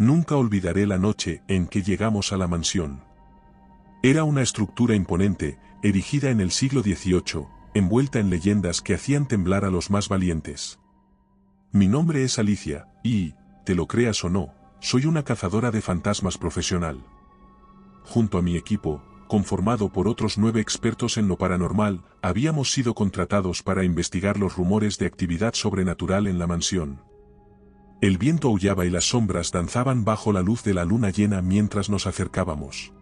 Nunca olvidaré la noche en que llegamos a la mansión. Era una estructura imponente, erigida en el siglo XVIII, envuelta en leyendas que hacían temblar a los más valientes. Mi nombre es Alicia, y, te lo creas o no, soy una cazadora de fantasmas profesional. Junto a mi equipo, conformado por otros 9 expertos en lo paranormal, habíamos sido contratados para investigar los rumores de actividad sobrenatural en la mansión. El viento aullaba y las sombras danzaban bajo la luz de la luna llena mientras nos acercábamos.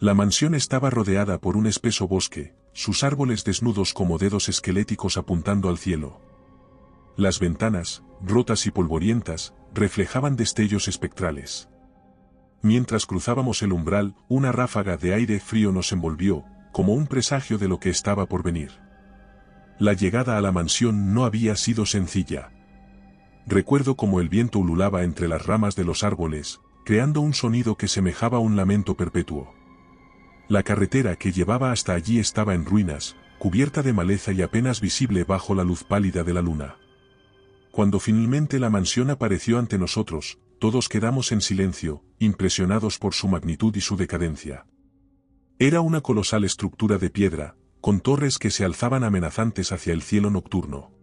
La mansión estaba rodeada por un espeso bosque, sus árboles desnudos como dedos esqueléticos apuntando al cielo. Las ventanas, rotas y polvorientas, reflejaban destellos espectrales. Mientras cruzábamos el umbral, una ráfaga de aire frío nos envolvió, como un presagio de lo que estaba por venir. La llegada a la mansión no había sido sencilla. Recuerdo cómo el viento ululaba entre las ramas de los árboles, creando un sonido que semejaba un lamento perpetuo. La carretera que llevaba hasta allí estaba en ruinas, cubierta de maleza y apenas visible bajo la luz pálida de la luna. Cuando finalmente la mansión apareció ante nosotros, todos quedamos en silencio, impresionados por su magnitud y su decadencia. Era una colosal estructura de piedra, con torres que se alzaban amenazantes hacia el cielo nocturno.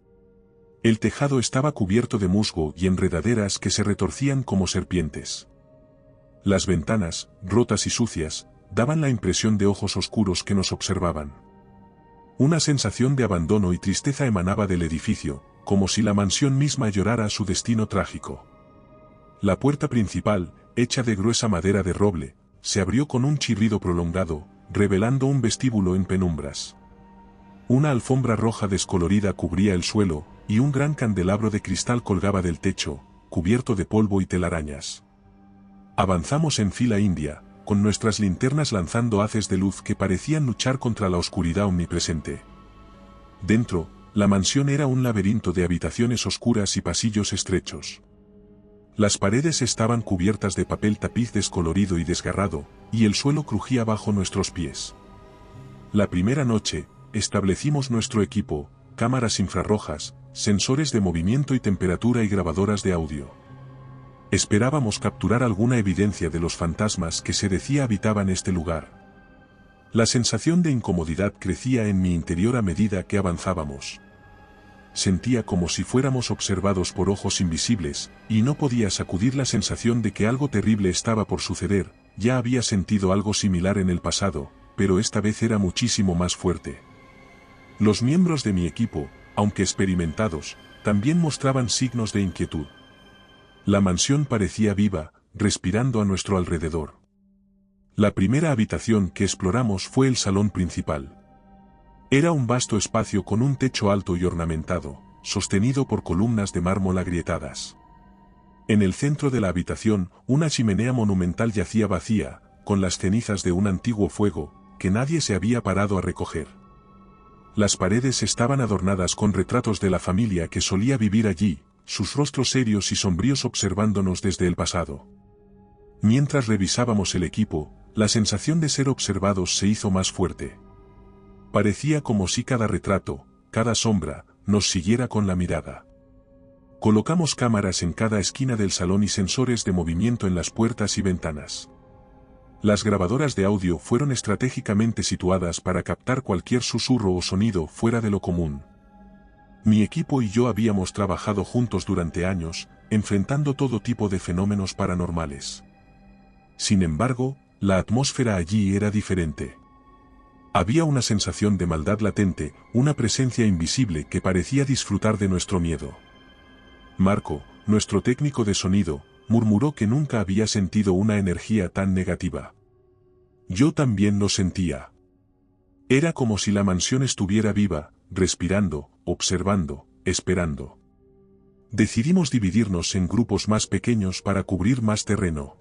El tejado estaba cubierto de musgo y enredaderas que se retorcían como serpientes. Las ventanas, rotas y sucias, daban la impresión de ojos oscuros que nos observaban. Una sensación de abandono y tristeza emanaba del edificio, como si la mansión misma llorara su destino trágico. La puerta principal, hecha de gruesa madera de roble, se abrió con un chirrido prolongado, revelando un vestíbulo en penumbras. Una alfombra roja descolorida cubría el suelo, y un gran candelabro de cristal colgaba del techo, cubierto de polvo y telarañas. Avanzamos en fila india, con nuestras linternas lanzando haces de luz que parecían luchar contra la oscuridad omnipresente. Dentro, la mansión era un laberinto de habitaciones oscuras y pasillos estrechos. Las paredes estaban cubiertas de papel tapiz descolorido y desgarrado, y el suelo crujía bajo nuestros pies. La primera noche, establecimos nuestro equipo, cámaras infrarrojas, sensores de movimiento y temperatura y grabadoras de audio. Esperábamos capturar alguna evidencia de los fantasmas que se decía habitaban este lugar. La sensación de incomodidad crecía en mi interior a medida que avanzábamos. Sentía como si fuéramos observados por ojos invisibles, y no podía sacudir la sensación de que algo terrible estaba por suceder. Ya había sentido algo similar en el pasado, pero esta vez era muchísimo más fuerte. Los miembros de mi equipo, aunque experimentados, también mostraban signos de inquietud. La mansión parecía viva, respirando a nuestro alrededor. La primera habitación que exploramos fue el salón principal. Era un vasto espacio con un techo alto y ornamentado, sostenido por columnas de mármol agrietadas. En el centro de la habitación, una chimenea monumental yacía vacía, con las cenizas de un antiguo fuego, que nadie se había parado a recoger. Las paredes estaban adornadas con retratos de la familia que solía vivir allí, sus rostros serios y sombríos observándonos desde el pasado. Mientras revisábamos el equipo, la sensación de ser observados se hizo más fuerte. Parecía como si cada retrato, cada sombra, nos siguiera con la mirada. Colocamos cámaras en cada esquina del salón y sensores de movimiento en las puertas y ventanas. Las grabadoras de audio fueron estratégicamente situadas para captar cualquier susurro o sonido fuera de lo común. Mi equipo y yo habíamos trabajado juntos durante años, enfrentando todo tipo de fenómenos paranormales. Sin embargo, la atmósfera allí era diferente. Había una sensación de maldad latente, una presencia invisible que parecía disfrutar de nuestro miedo. Marco, nuestro técnico de sonido, murmuró que nunca había sentido una energía tan negativa. Yo también lo sentía. Era como si la mansión estuviera viva, respirando, observando, esperando. Decidimos dividirnos en grupos más pequeños para cubrir más terreno.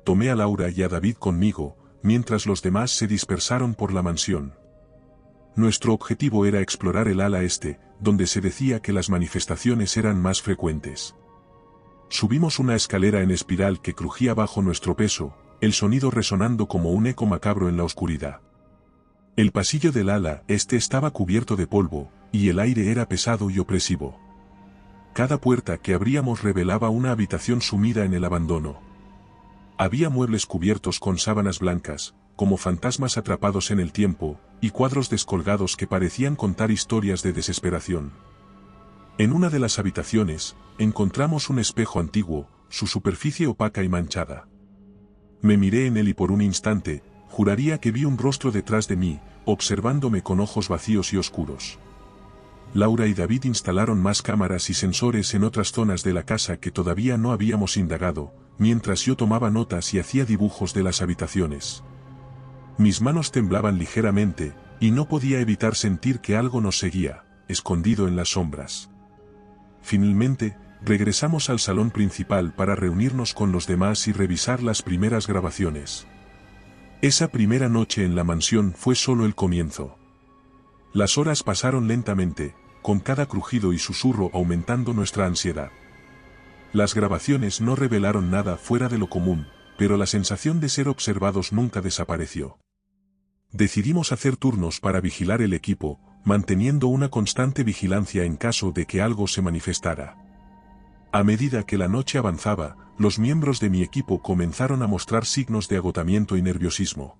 Tomé a Laura y a David conmigo, mientras los demás se dispersaron por la mansión. Nuestro objetivo era explorar el ala este, donde se decía que las manifestaciones eran más frecuentes. Subimos una escalera en espiral que crujía bajo nuestro peso, el sonido resonando como un eco macabro en la oscuridad. El pasillo del ala este estaba cubierto de polvo, y el aire era pesado y opresivo. Cada puerta que abríamos revelaba una habitación sumida en el abandono. Había muebles cubiertos con sábanas blancas, como fantasmas atrapados en el tiempo, y cuadros descolgados que parecían contar historias de desesperación. En una de las habitaciones, encontramos un espejo antiguo, su superficie opaca y manchada. Me miré en él y por un instante, juraría que vi un rostro detrás de mí, observándome con ojos vacíos y oscuros. Laura y David instalaron más cámaras y sensores en otras zonas de la casa que todavía no habíamos indagado, mientras yo tomaba notas y hacía dibujos de las habitaciones. Mis manos temblaban ligeramente, y no podía evitar sentir que algo nos seguía, escondido en las sombras. Finalmente, regresamos al salón principal para reunirnos con los demás y revisar las primeras grabaciones. Esa primera noche en la mansión fue solo el comienzo. Las horas pasaron lentamente, con cada crujido y susurro aumentando nuestra ansiedad. Las grabaciones no revelaron nada fuera de lo común, pero la sensación de ser observados nunca desapareció. Decidimos hacer turnos para vigilar el equipo, manteniendo una constante vigilancia en caso de que algo se manifestara. A medida que la noche avanzaba, los miembros de mi equipo comenzaron a mostrar signos de agotamiento y nerviosismo.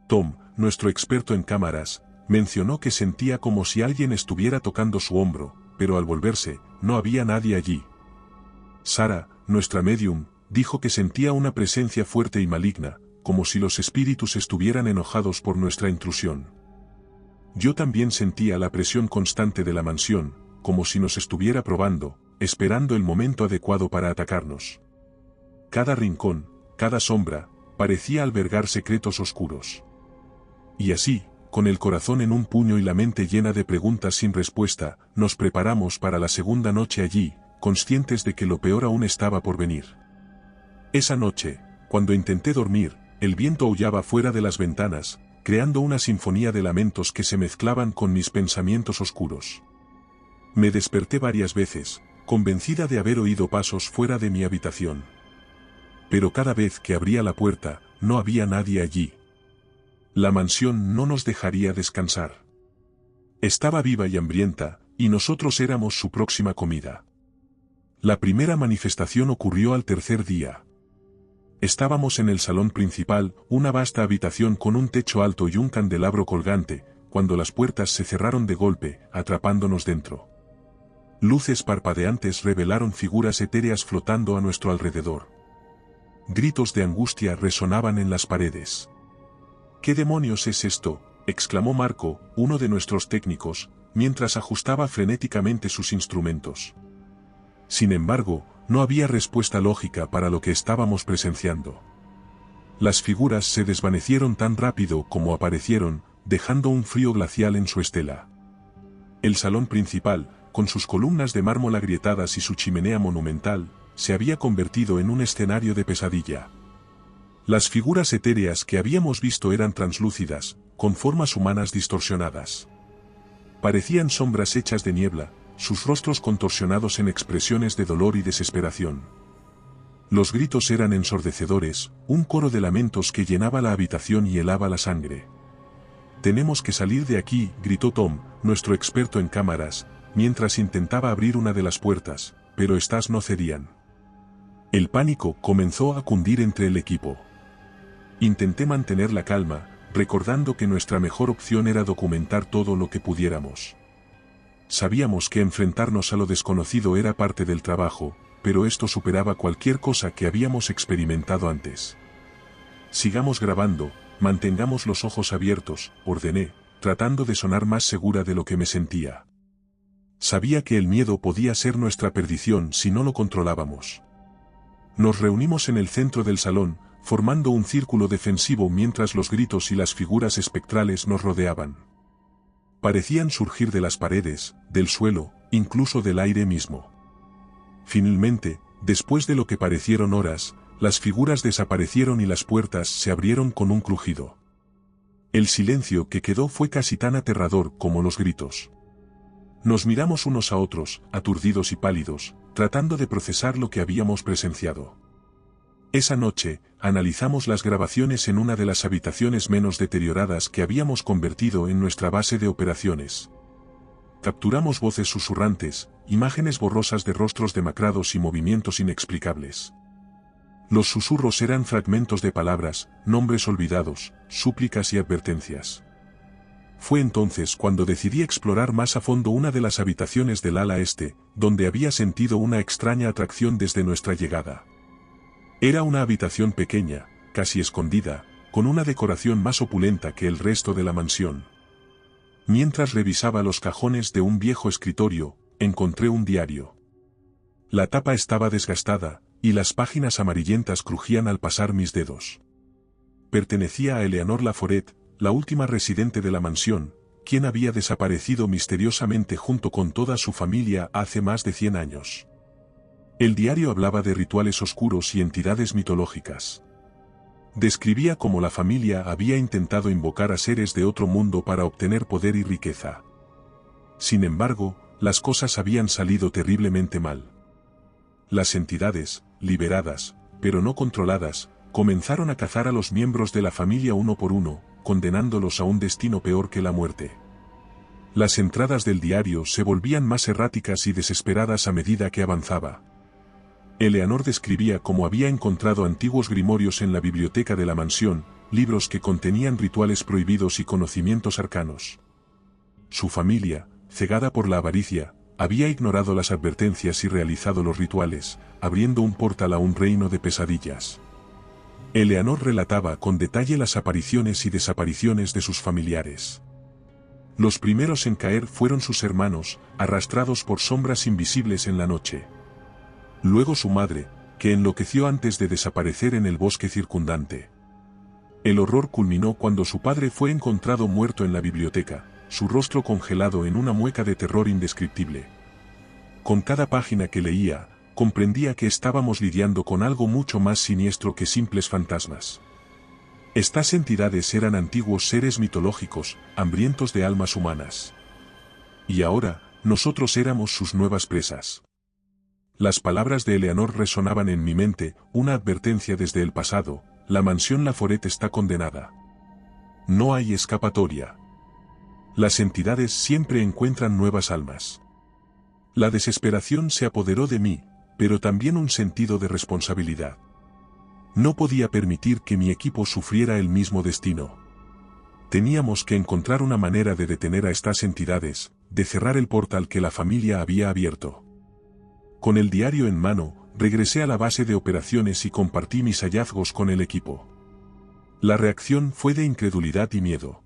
Tom, nuestro experto en cámaras, mencionó que sentía como si alguien estuviera tocando su hombro, pero al volverse, no había nadie allí. Sara, nuestra medium, dijo que sentía una presencia fuerte y maligna, como si los espíritus estuvieran enojados por nuestra intrusión. Yo también sentía la presión constante de la mansión, como si nos estuviera probando, esperando el momento adecuado para atacarnos. Cada rincón, cada sombra, parecía albergar secretos oscuros. Y así, con el corazón en un puño y la mente llena de preguntas sin respuesta, nos preparamos para la segunda noche allí, conscientes de que lo peor aún estaba por venir. Esa noche, cuando intenté dormir, el viento aullaba fuera de las ventanas, creando una sinfonía de lamentos que se mezclaban con mis pensamientos oscuros. Me desperté varias veces, convencida de haber oído pasos fuera de mi habitación. Pero cada vez que abría la puerta, no había nadie allí. La mansión no nos dejaría descansar. Estaba viva y hambrienta, y nosotros éramos su próxima comida. La primera manifestación ocurrió al tercer día. Estábamos en el salón principal, una vasta habitación con un techo alto y un candelabro colgante, cuando las puertas se cerraron de golpe, atrapándonos dentro. Luces parpadeantes revelaron figuras etéreas flotando a nuestro alrededor. Gritos de angustia resonaban en las paredes. ¿Qué demonios es esto?, exclamó Marco, uno de nuestros técnicos, mientras ajustaba frenéticamente sus instrumentos. Sin embargo, no había respuesta lógica para lo que estábamos presenciando. Las figuras se desvanecieron tan rápido como aparecieron, dejando un frío glacial en su estela. El salón principal, con sus columnas de mármol agrietadas y su chimenea monumental, se había convertido en un escenario de pesadilla. Las figuras etéreas que habíamos visto eran translúcidas, con formas humanas distorsionadas. Parecían sombras hechas de niebla, sus rostros contorsionados en expresiones de dolor y desesperación. Los gritos eran ensordecedores, un coro de lamentos que llenaba la habitación y helaba la sangre. «Tenemos que salir de aquí», gritó Tom, nuestro experto en cámaras, mientras intentaba abrir una de las puertas, pero estas no cedían. El pánico comenzó a cundir entre el equipo. Intenté mantener la calma, recordando que nuestra mejor opción era documentar todo lo que pudiéramos. Sabíamos que enfrentarnos a lo desconocido era parte del trabajo, pero esto superaba cualquier cosa que habíamos experimentado antes. «Sigamos grabando, mantengamos los ojos abiertos», ordené, tratando de sonar más segura de lo que me sentía. Sabía que el miedo podía ser nuestra perdición si no lo controlábamos. Nos reunimos en el centro del salón, formando un círculo defensivo mientras los gritos y las figuras espectrales nos rodeaban. Parecían surgir de las paredes, del suelo, incluso del aire mismo. Finalmente, después de lo que parecieron horas, las figuras desaparecieron y las puertas se abrieron con un crujido. El silencio que quedó fue casi tan aterrador como los gritos. Nos miramos unos a otros, aturdidos y pálidos, tratando de procesar lo que habíamos presenciado. Esa noche, analizamos las grabaciones en una de las habitaciones menos deterioradas que habíamos convertido en nuestra base de operaciones. Capturamos voces susurrantes, imágenes borrosas de rostros demacrados y movimientos inexplicables. Los susurros eran fragmentos de palabras, nombres olvidados, súplicas y advertencias. Fue entonces cuando decidí explorar más a fondo una de las habitaciones del ala este, donde había sentido una extraña atracción desde nuestra llegada. Era una habitación pequeña, casi escondida, con una decoración más opulenta que el resto de la mansión. Mientras revisaba los cajones de un viejo escritorio, encontré un diario. La tapa estaba desgastada, y las páginas amarillentas crujían al pasar mis dedos. Pertenecía a Eleanor Laforet, la última residente de la mansión, quien había desaparecido misteriosamente junto con toda su familia hace más de 100 años. El diario hablaba de rituales oscuros y entidades mitológicas. Describía cómo la familia había intentado invocar a seres de otro mundo para obtener poder y riqueza. Sin embargo, las cosas habían salido terriblemente mal. Las entidades, liberadas, pero no controladas, comenzaron a cazar a los miembros de la familia uno por uno, condenándolos a un destino peor que la muerte. Las entradas del diario se volvían más erráticas y desesperadas a medida que avanzaba. Eleanor describía cómo había encontrado antiguos grimorios en la biblioteca de la mansión, libros que contenían rituales prohibidos y conocimientos arcanos. Su familia, cegada por la avaricia, había ignorado las advertencias y realizado los rituales, abriendo un portal a un reino de pesadillas. Eleanor relataba con detalle las apariciones y desapariciones de sus familiares. Los primeros en caer fueron sus hermanos, arrastrados por sombras invisibles en la noche. Luego su madre, que enloqueció antes de desaparecer en el bosque circundante. El horror culminó cuando su padre fue encontrado muerto en la biblioteca, su rostro congelado en una mueca de terror indescriptible. Con cada página que leía, comprendía que estábamos lidiando con algo mucho más siniestro que simples fantasmas. Estas entidades eran antiguos seres mitológicos, hambrientos de almas humanas. Y ahora, nosotros éramos sus nuevas presas. Las palabras de Eleanor resonaban en mi mente, una advertencia desde el pasado: la mansión Laforet está condenada. No hay escapatoria. Las entidades siempre encuentran nuevas almas. La desesperación se apoderó de mí, pero también un sentido de responsabilidad. No podía permitir que mi equipo sufriera el mismo destino. Teníamos que encontrar una manera de detener a estas entidades, de cerrar el portal que la familia había abierto. Con el diario en mano, regresé a la base de operaciones y compartí mis hallazgos con el equipo. La reacción fue de incredulidad y miedo.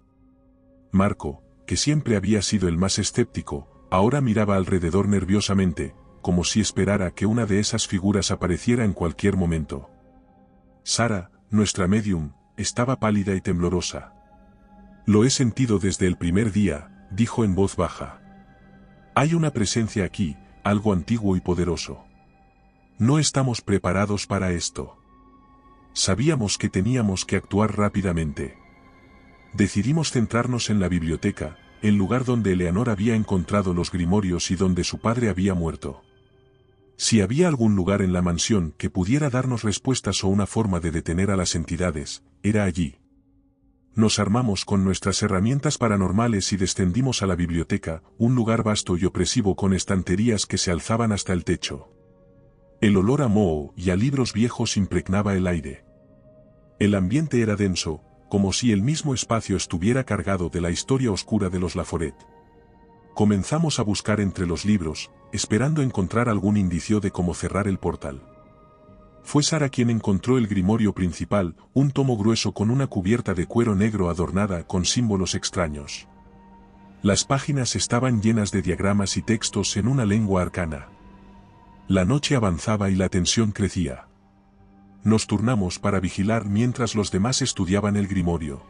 Marco, que siempre había sido el más escéptico, ahora miraba alrededor nerviosamente, como si esperara que una de esas figuras apareciera en cualquier momento. Sara, nuestra medium, estaba pálida y temblorosa. Lo he sentido desde el primer día, dijo en voz baja. Hay una presencia aquí, algo antiguo y poderoso. No estamos preparados para esto. Sabíamos que teníamos que actuar rápidamente. Decidimos centrarnos en la biblioteca, el lugar donde Eleanor había encontrado los grimorios y donde su padre había muerto. Si había algún lugar en la mansión que pudiera darnos respuestas o una forma de detener a las entidades, era allí. Nos armamos con nuestras herramientas paranormales y descendimos a la biblioteca, un lugar vasto y opresivo con estanterías que se alzaban hasta el techo. El olor a moho y a libros viejos impregnaba el aire. El ambiente era denso, como si el mismo espacio estuviera cargado de la historia oscura de los Laforet. Comenzamos a buscar entre los libros, esperando encontrar algún indicio de cómo cerrar el portal. Fue Sara quien encontró el grimorio principal, un tomo grueso con una cubierta de cuero negro adornada con símbolos extraños. Las páginas estaban llenas de diagramas y textos en una lengua arcana. La noche avanzaba y la tensión crecía. Nos turnamos para vigilar mientras los demás estudiaban el grimorio.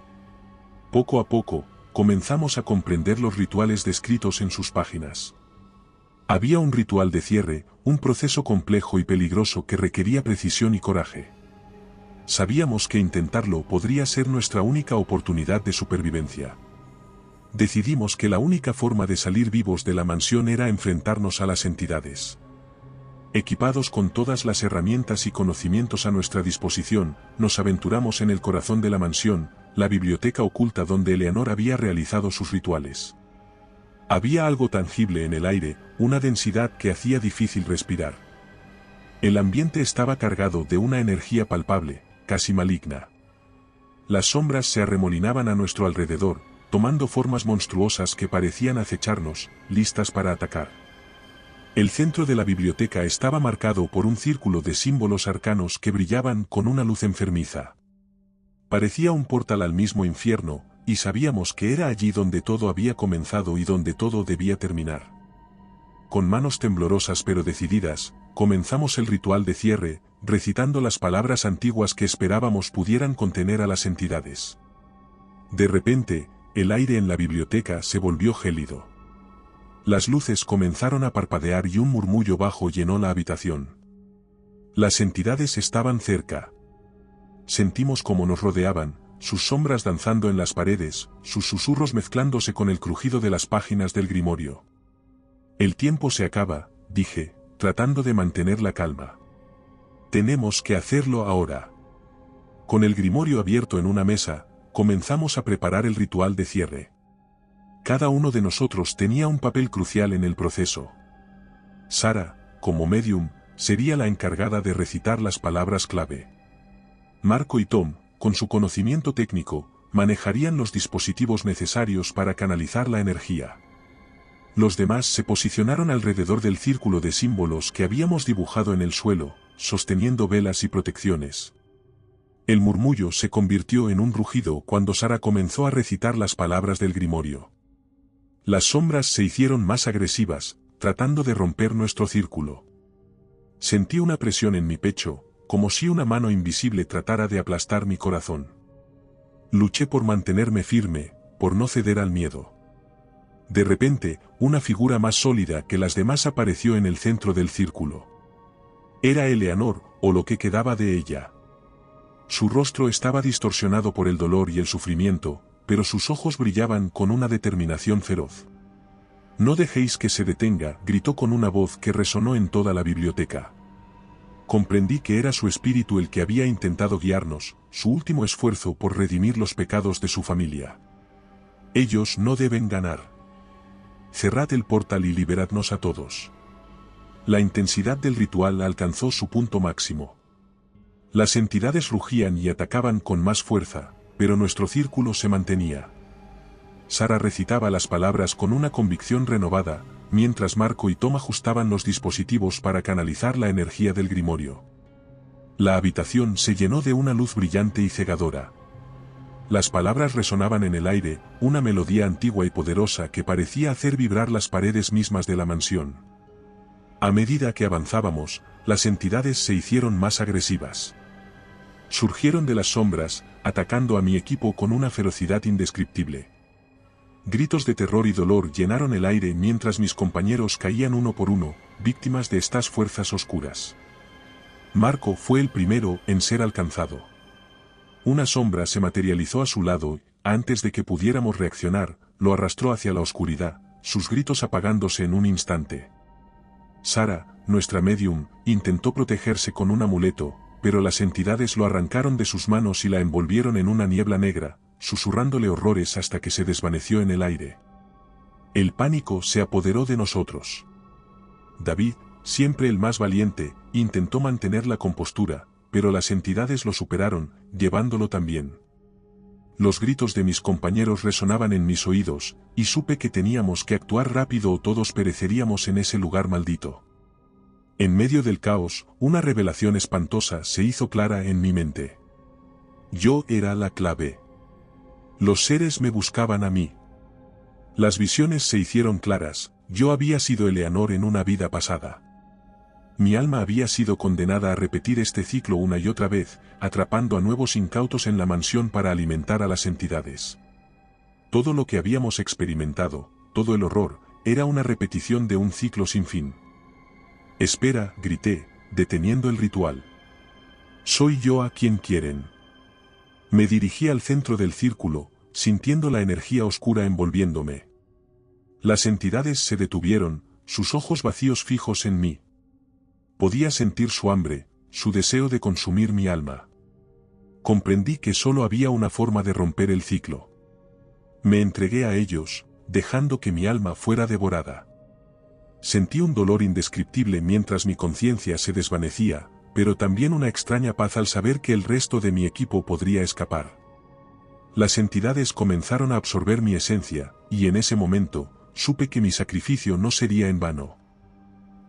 Poco a poco, comenzamos a comprender los rituales descritos en sus páginas. Había un ritual de cierre, un proceso complejo y peligroso que requería precisión y coraje. Sabíamos que intentarlo podría ser nuestra única oportunidad de supervivencia. Decidimos que la única forma de salir vivos de la mansión era enfrentarnos a las entidades. Equipados con todas las herramientas y conocimientos a nuestra disposición, nos aventuramos en el corazón de la mansión, la biblioteca oculta donde Eleanor había realizado sus rituales. Había algo tangible en el aire, una densidad que hacía difícil respirar. El ambiente estaba cargado de una energía palpable, casi maligna. Las sombras se arremolinaban a nuestro alrededor, tomando formas monstruosas que parecían acecharnos, listas para atacar. El centro de la biblioteca estaba marcado por un círculo de símbolos arcanos que brillaban con una luz enfermiza. Parecía un portal al mismo infierno, y sabíamos que era allí donde todo había comenzado y donde todo debía terminar. Con manos temblorosas pero decididas, comenzamos el ritual de cierre, recitando las palabras antiguas que esperábamos pudieran contener a las entidades. De repente, el aire en la biblioteca se volvió gélido. Las luces comenzaron a parpadear y un murmullo bajo llenó la habitación. Las entidades estaban cerca. Sentimos cómo nos rodeaban, sus sombras danzando en las paredes, sus susurros mezclándose con el crujido de las páginas del grimorio. El tiempo se acaba, dije, tratando de mantener la calma. Tenemos que hacerlo ahora. Con el grimorio abierto en una mesa, comenzamos a preparar el ritual de cierre. Cada uno de nosotros tenía un papel crucial en el proceso. Sara, como medium, sería la encargada de recitar las palabras clave. Marco y Tom, con su conocimiento técnico, manejarían los dispositivos necesarios para canalizar la energía. Los demás se posicionaron alrededor del círculo de símbolos que habíamos dibujado en el suelo, sosteniendo velas y protecciones. El murmullo se convirtió en un rugido cuando Sara comenzó a recitar las palabras del grimorio. Las sombras se hicieron más agresivas, tratando de romper nuestro círculo. Sentí una presión en mi pecho, como si una mano invisible tratara de aplastar mi corazón. Luché por mantenerme firme, por no ceder al miedo. De repente, una figura más sólida que las demás apareció en el centro del círculo. Era Eleanor, o lo que quedaba de ella. Su rostro estaba distorsionado por el dolor y el sufrimiento, pero sus ojos brillaban con una determinación feroz. «No dejéis que se detenga», gritó con una voz que resonó en toda la biblioteca. Comprendí que era su espíritu el que había intentado guiarnos, su último esfuerzo por redimir los pecados de su familia. Ellos no deben ganar. Cerrad el portal y liberadnos a todos. La intensidad del ritual alcanzó su punto máximo. Las entidades rugían y atacaban con más fuerza, pero nuestro círculo se mantenía. Sara recitaba las palabras con una convicción renovada, mientras Marco y Tom ajustaban los dispositivos para canalizar la energía del grimorio. La habitación se llenó de una luz brillante y cegadora. Las palabras resonaban en el aire, una melodía antigua y poderosa que parecía hacer vibrar las paredes mismas de la mansión. A medida que avanzábamos, las entidades se hicieron más agresivas. Surgieron de las sombras, atacando a mi equipo con una ferocidad indescriptible. Gritos de terror y dolor llenaron el aire mientras mis compañeros caían uno por uno, víctimas de estas fuerzas oscuras. Marco fue el primero en ser alcanzado. Una sombra se materializó a su lado, antes de que pudiéramos reaccionar, lo arrastró hacia la oscuridad, sus gritos apagándose en un instante. Sara, nuestra medium, intentó protegerse con un amuleto, pero las entidades lo arrancaron de sus manos y la envolvieron en una niebla negra, susurrándole horrores hasta que se desvaneció en el aire. El pánico se apoderó de nosotros. David, siempre el más valiente, intentó mantener la compostura, pero las entidades lo superaron, llevándolo también. Los gritos de mis compañeros resonaban en mis oídos, y supe que teníamos que actuar rápido o todos pereceríamos en ese lugar maldito. En medio del caos, una revelación espantosa se hizo clara en mi mente. Yo era la clave. Los seres me buscaban a mí. Las visiones se hicieron claras, yo había sido Eleanor en una vida pasada. Mi alma había sido condenada a repetir este ciclo una y otra vez, atrapando a nuevos incautos en la mansión para alimentar a las entidades. Todo lo que habíamos experimentado, todo el horror, era una repetición de un ciclo sin fin. «Espera», grité, deteniendo el ritual. «Soy yo a quien quieren». Me dirigí al centro del círculo, sintiendo la energía oscura envolviéndome. Las entidades se detuvieron, sus ojos vacíos fijos en mí. Podía sentir su hambre, su deseo de consumir mi alma. Comprendí que solo había una forma de romper el ciclo. Me entregué a ellos, dejando que mi alma fuera devorada. Sentí un dolor indescriptible mientras mi conciencia se desvanecía, pero también una extraña paz al saber que el resto de mi equipo podría escapar. Las entidades comenzaron a absorber mi esencia, y en ese momento, supe que mi sacrificio no sería en vano.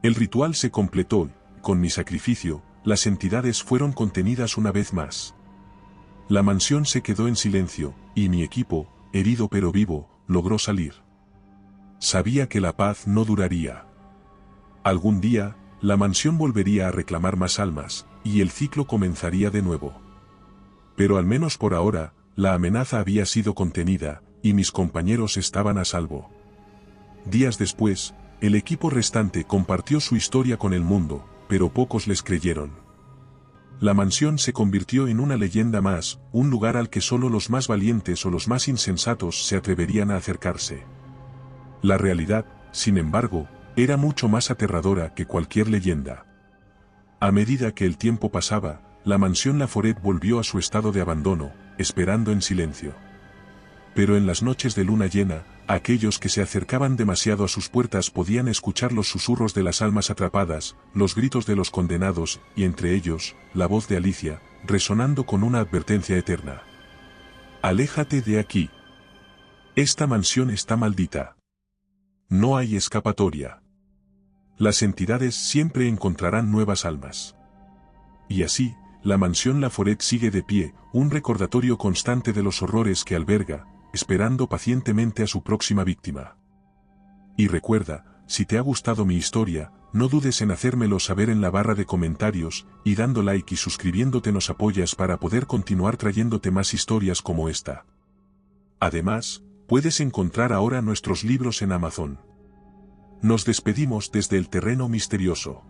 El ritual se completó, y con mi sacrificio, las entidades fueron contenidas una vez más. La mansión se quedó en silencio, y mi equipo, herido pero vivo, logró salir. Sabía que la paz no duraría. Algún día, la mansión volvería a reclamar más almas, y el ciclo comenzaría de nuevo. Pero al menos por ahora, la amenaza había sido contenida, y mis compañeros estaban a salvo. Días después, el equipo restante compartió su historia con el mundo, pero pocos les creyeron. La mansión se convirtió en una leyenda más, un lugar al que solo los más valientes o los más insensatos se atreverían a acercarse. La realidad, sin embargo, era mucho más aterradora que cualquier leyenda. A medida que el tiempo pasaba, la mansión Laforet volvió a su estado de abandono, esperando en silencio. Pero en las noches de luna llena, aquellos que se acercaban demasiado a sus puertas podían escuchar los susurros de las almas atrapadas, los gritos de los condenados, y entre ellos, la voz de Alicia, resonando con una advertencia eterna. «Aléjate de aquí. Esta mansión está maldita. No hay escapatoria. Las entidades siempre encontrarán nuevas almas». Y así, la mansión Laforet sigue de pie, un recordatorio constante de los horrores que alberga, esperando pacientemente a su próxima víctima. Y recuerda, si te ha gustado mi historia, no dudes en hacérmelo saber en la barra de comentarios, y dando like y suscribiéndote nos apoyas para poder continuar trayéndote más historias como esta. Además, puedes encontrar ahora nuestros libros en Amazon. Nos despedimos desde el terreno misterioso.